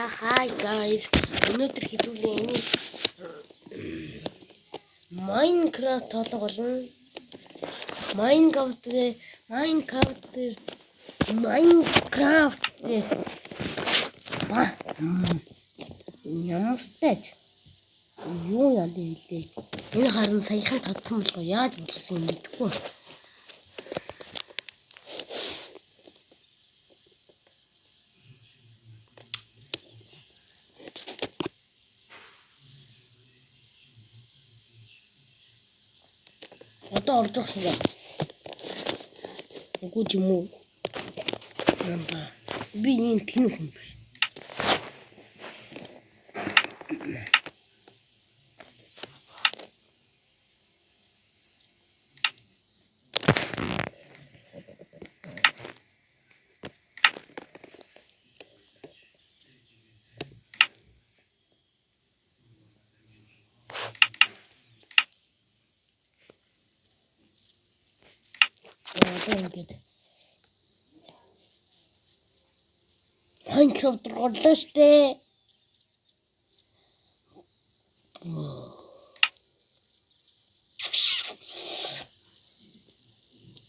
Hi guys. Өнөөдөр хэдүүлээ энийг Minecraft тоглох болно. Minecraft ямартай юу яа дэлээ. Энэ харин саяхан татсан болго яаж болсон юм мэдэхгүй. Одоо орж ирэх шиг. Үгүй юм уу? Би энэ тэнх юм биш. Ингээд Minecraft орлоо штэ.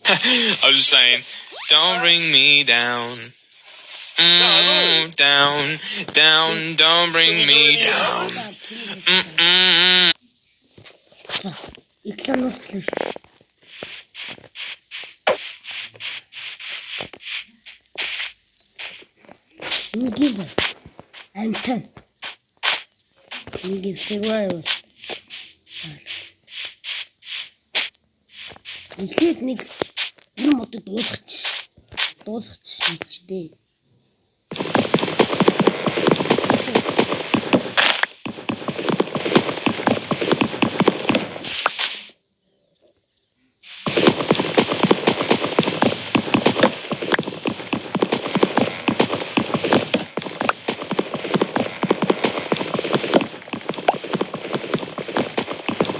I was just saying, don't bring me down. Down, down, don't bring me down. Экранаас хэлж. Ингээд антен. Ингээд survival. Эхлээд нэг юм мод дуусгач хийчтэй.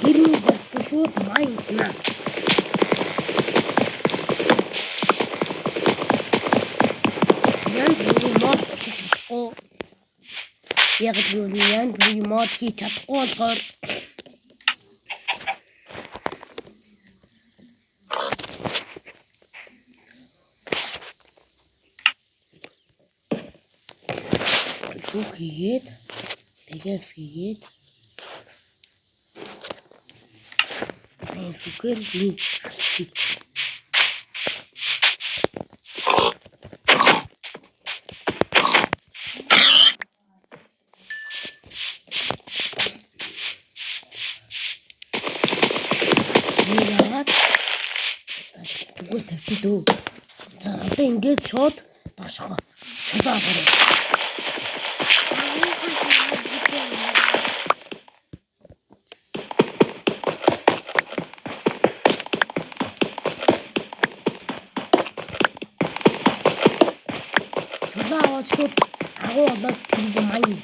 Гэрний шууд майн гэнэ. Яг л янд мод хийж чадахгүй болохоор хийгээд пегас хийгээд зүгээр нэг асчих. Зүгээр тавьчих дөө. За одоо ингээд шууд дошгоо. Чулаа гараа. Чулаа шууд агуу болоод тэрийг маяг.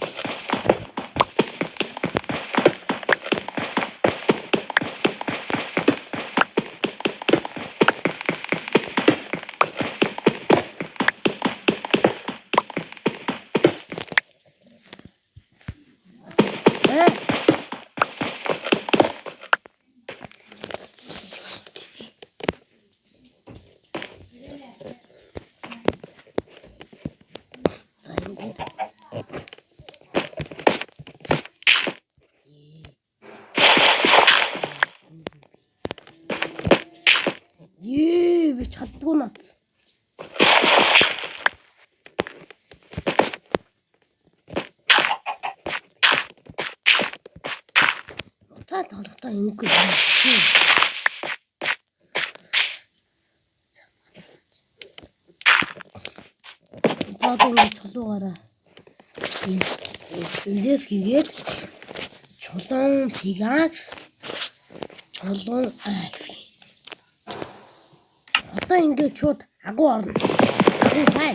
Би чаддгүй нат. За тоглохтаа ингэхгүй юм. Одоо ингэ чулуугаараа эндээс хийгээд чулуун пигакс чулуун акс. Одоо ингэ шууд агуу орно. Агуу хай.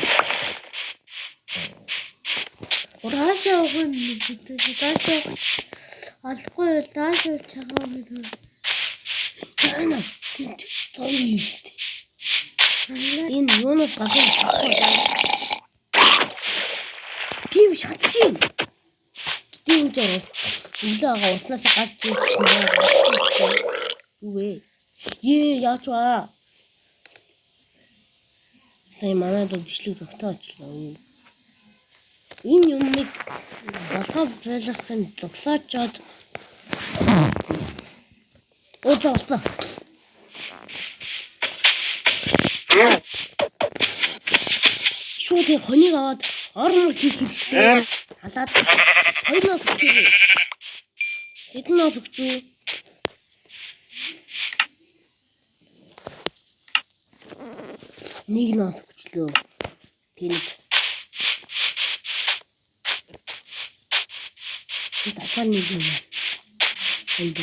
Ураашаа өгөн даашаа алгүй даашаа чагаа нэг. Яна зомби шүү дээ. Энэ юунаас гадна тийм би шатчихин. Гэтэл юм жаа. Өглөө ага уснаас гарч ирсэн. Юу вэ? Яач вэ? Сая манайд бичлэг зогтоочлоо. Энэ юмыг болгоо байлгахын зогсоочоод Оцоо. Шууд хоныг аваад ормор хийх хэрэгтэй. Халаад хоёрноос өгчээ. Хэднээс өгчээ? Нэг нос өгчлөө. Тэнэг. Дахиад нэг юм. Энд.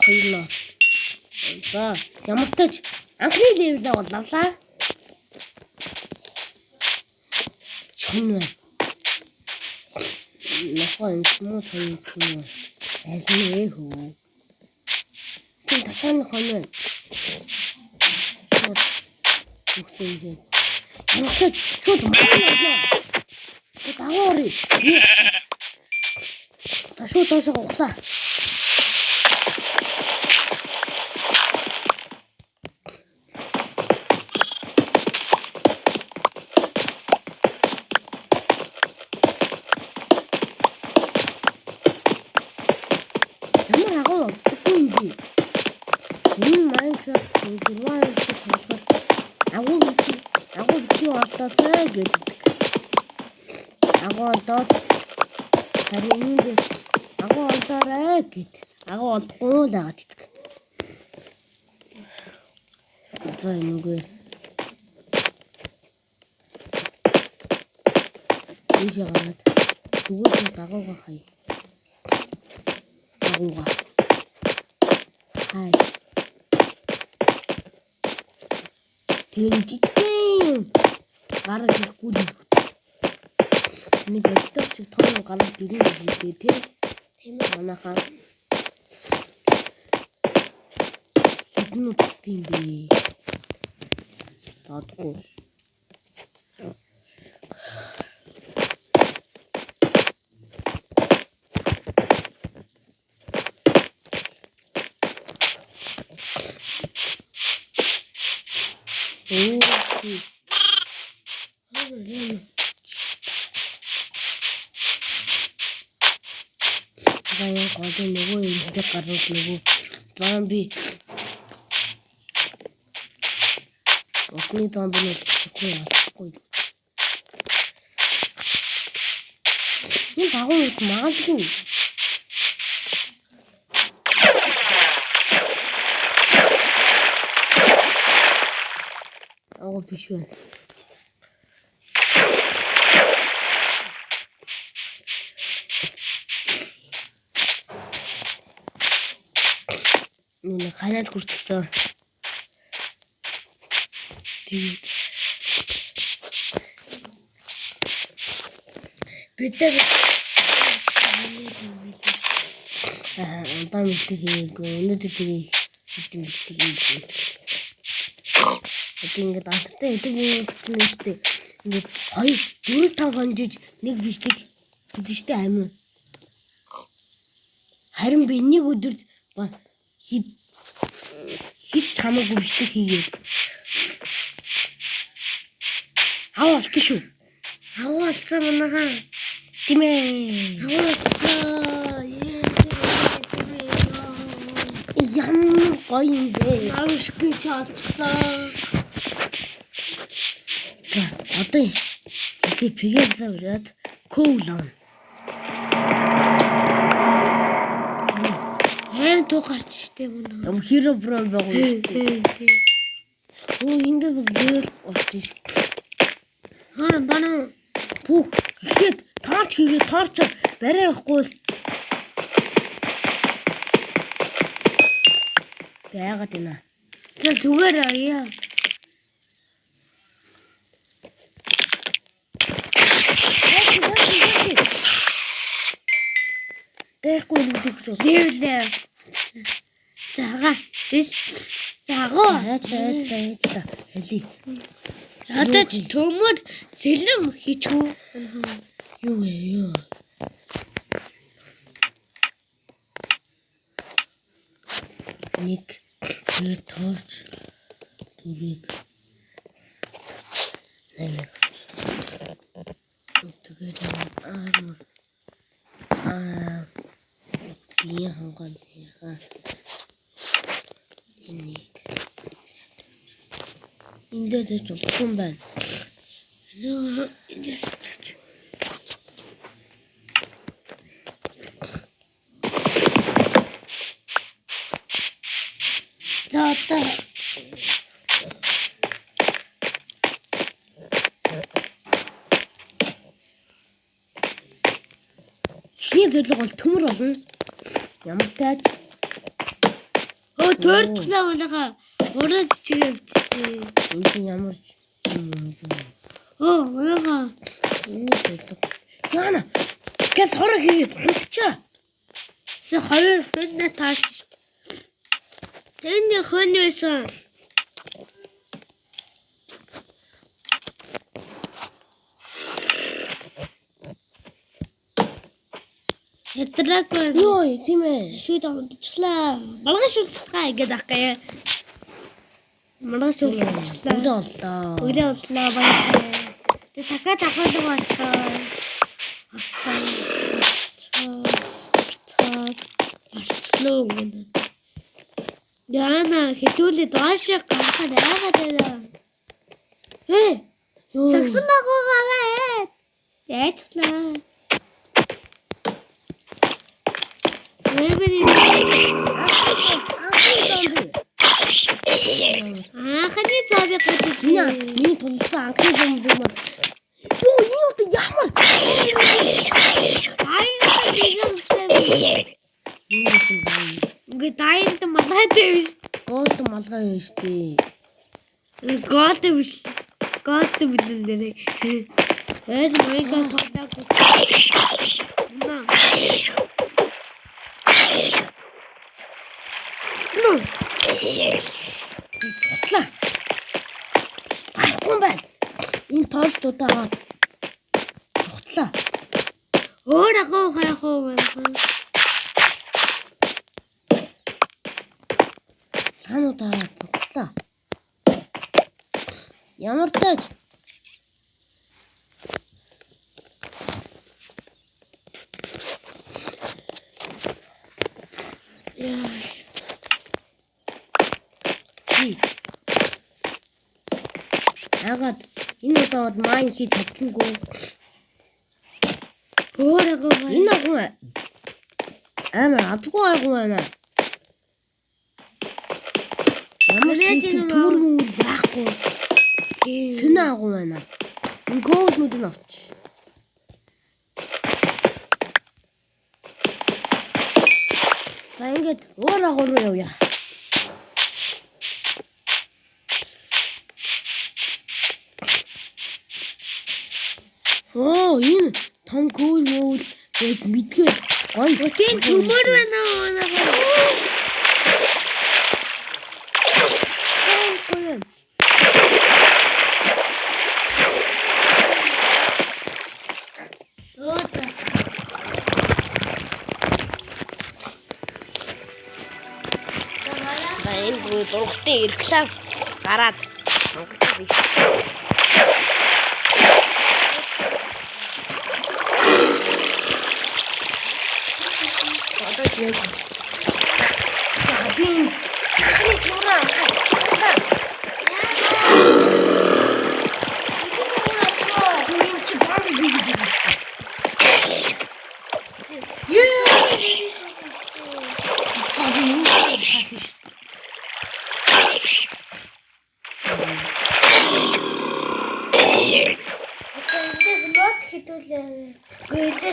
Хоёрноо. За, ямар ч тач анхны левелээ боллоо. Чон. Нохоо юм юм. Аль хөө. Тэг дахиад хоноо. Үхсэн. Ямар ч тач шууд маа. Дагуурыг. Ташуу тоошоо углаа. Ямар агуу болдоггүй юм би. Энэ Minecraft survival гэж хэлсэн. Агуу бити болтоосаа гэдэг. Агуу олдоод харин энэ агуу олдоорой гэд. Агуу олдохгүй л байгаа гэдэг. За энэгээ ийш гараад түгээс дагуугаа хай. Дагуугаа. Хай. Тэгээд жижигхэн гараа ирэхгүй л. Нэг өдөрт шиг том гараа дэрэн хийгээ тийм. Тийм манайхаа хэдэн удаа тийм бэ? Таадгүй. Гаяа гол нөгөө юм дээр гарууд нөгөө зомби. Окей зомби нэг тэгэхгүй. Энэ дагуу магадгүй. Агуу биш байна. Нэг ханаад хүртэлсэн. Тэгээд бид одоо мэдээ хийгээгүй. Өнөөдөр тэгээд хэдэн бэлтгийг хийгээгүй. Ингээд антартай хэдэг юм нэстэй. Ингээд 2 4 5 хонжиж нэг бичлэг хийдэж штэ амин. Харин би нэг өдөр хит хамаагүй бичлэг хийгээд. Аваад шүү. Аваалцаа манайхаа. Тийм ээ. Аваалцаа. Ямар гоё юм бэ? Авшгүй чаалцлаа. Одоо пигээр завраад коулон. Туу гарч штэ мөн. Юм хиро бро байгаа юм штэ. Эндээ бол болчих. Бана бүх ихэд торч хийгээ торч барай явахгүй л яагаад юм аа. За зүгээр яа. Тэгэхгүй нэг зүйл. Левлээ. Зага. Загоо. Хайцаа. Хали. Надад ч төмөр сэлэм хийчихв. Юу вэ юу? Нэг тэгээд тоолж дөрвийг нэмэх. Тэгээд бие хангаалгаа энийг эндээ ч болохгүй юм байна. Эндээс За одоо хий зориг бол төмөр болно. Ямар тааж төрчлөө манайха ураж чигэвчтэй. энэ чинь ямар юм Манайха энэ зориг. Яна. Гэс хорог хийгээд унтчаа. сая 2 минут тааш шүү дээ. Тэний хон байсан. Ядраг байна. Йоо тийм ээ. Шүүд унтчихлаа. Маргааш уулзгаа ингэж ахгүй. Маргааш уулзчихлаа. Өдөө боллоо. Өглөө уулзлаа баярлалаа. Тэ дахиад ахаад очоо. Арчлаа гэнэ. Яна хитүүлээ доошоо гарахад яагаад вэ? Юу? Сагсан байгаагаа. Яачлаа. Анхны зови гэж Миний тулсан анхны зомби юм. Юу юу одоо ямар? Ингээ дайнд малгайтай биш. голд малгай юм штий. Голд биш. Голд билэн дээр. Майга тоглоог. Чмөө. Ботлаа. Байхгүй юм байна. Энэ тоолж дутаагаад. Ботлаа. Өөр агуу хайхуу байна. Сануудаа ботлаа. Ямар тааж Ягаад энэ удаа бол майн хийж чадчихгүй. Өөр агуу байна. Энэ агуу амар адгүй агуу байна. Ямар ч төмөр байхгүй. Сэнэ агуу байна. Энэ гоолнууд нь авч. За ингээд өөр агуу руу явъя. Энэ том гүүл мөөл яг мэдгээ гоё. Тийм төмөр байна уу манайха. Энэ бүр зургтын реклам гараад онгоцод их. Одоо яг би юураа